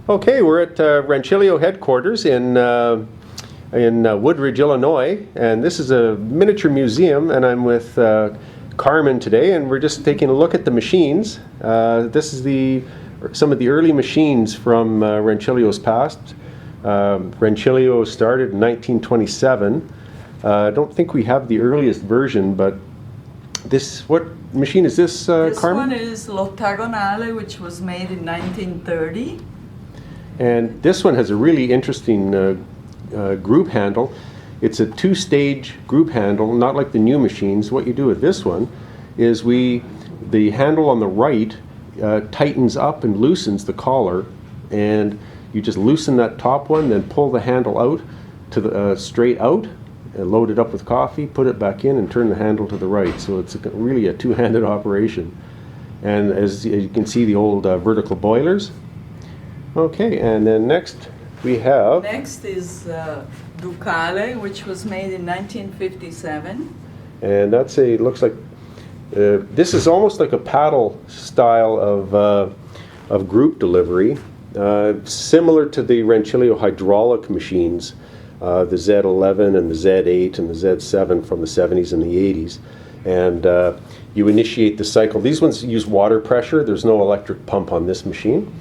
Okay, we're at Rancilio headquarters in Woodridge, Illinois, and this is a miniature museum, and I'm with Carmen today, and we're just taking a look at the machines. This is some of the early machines from Rancilio's past. Rancilio started in 1927. I don't think we have the earliest version, but what machine is this, Carmen? This one is L'Ottagonale, which was made in 1930. And this one has a really interesting group handle. It's a two-stage group handle, not like the new machines. What you do with this one is the handle on the right tightens up and loosens the collar, and you just loosen that top one, then pull the handle out to the straight out, and load it up with coffee, put it back in, and turn the handle to the right. So it's really a two-handed operation. And as you can see, the old vertical boilers. Okay, and then next we have... Next is Ducale, which was made in 1957. And looks like, this is almost like a paddle style of group delivery, similar to the Rancilio hydraulic machines, the Z11 and the Z8 and the Z7 from the 70s and the 80s. And you initiate the cycle. These ones use water pressure. There's no electric pump on this machine.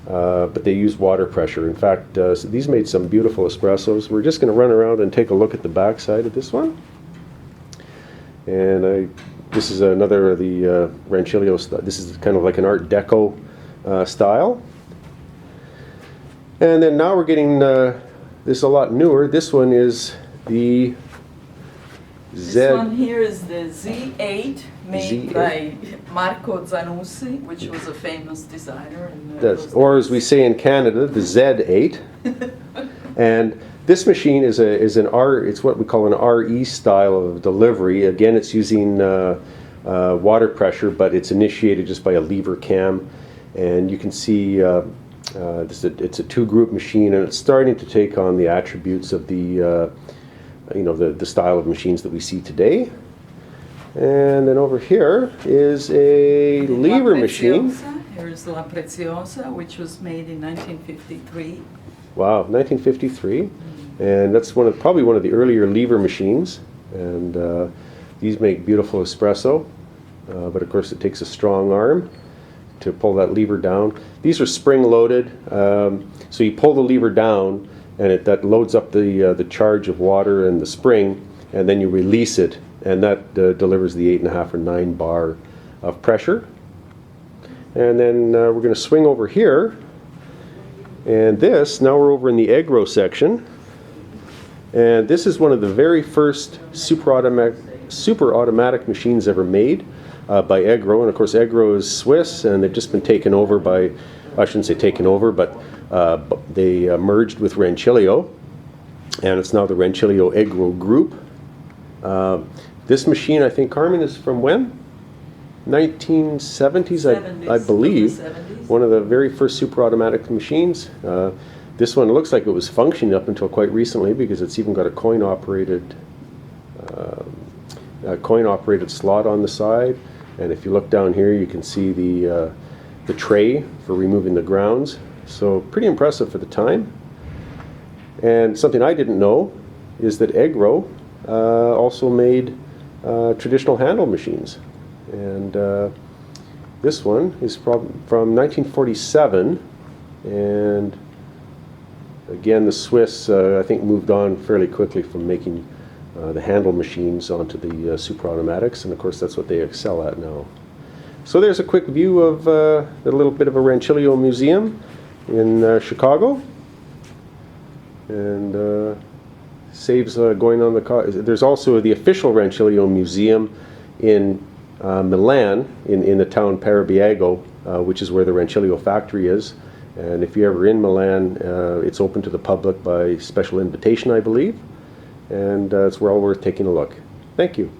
But they use water pressure. In fact, so these made some beautiful espressos. We're just going to run around and take a look at the back side of this one. And this is another of the Rancilio style. This is kind of like an Art Deco style. And then now we're getting this a lot newer. This one is the This one here is the Z8, made by Marco Zanussi, which was a famous designer. Or as we say in Canada, the Z8. And this machine is it's what we call an RE style of delivery. Again, it's using water pressure, but it's initiated just by a lever cam. And you can see it's a two-group machine, and it's starting to take on the attributes of the style of machines that we see today. And then over here is a lever machine. Here's La Preziosa, which was made in 1953. Wow, 1953. And that's probably one of the earlier lever machines. And these make beautiful espresso. But of course it takes a strong arm to pull that lever down. These are spring-loaded. So you pull the lever down, and that loads up the charge of water and the spring, and then you release it, and that delivers the 8.5 or 9 bar of pressure. And then we're going to swing over here, and now we're over in the Egro section, and this is one of the very first super automatic machines ever made by Egro. And of course Egro is Swiss, and they've just been taken over by, I shouldn't say taken over, but they merged with Rancilio, and it's now the Rancilio Egro Group. This machine, I think, Carmen, is from when? 1970s, I believe. 70s. One of the very first super automatic machines. This one looks like it was functioning up until quite recently, because it's even got a coin operated slot on the side. And if you look down here, you can see the tray for removing the grounds. So pretty impressive for the time. And something I didn't know is that Egro also made traditional handle machines. And this one is from 1947. And again, the Swiss, I think, moved on fairly quickly from making the handle machines onto the super automatics. And of course, that's what they excel at now. So there's a quick view of a little bit of a Rancilio museum in Chicago, and saves going on the cost. There's also the official Rancilio museum in Milan, in the town Parabiago, which is where the Rancilio factory is. And if you're ever in Milan, it's open to the public by special invitation, I believe, and it's well worth taking a look. Thank you.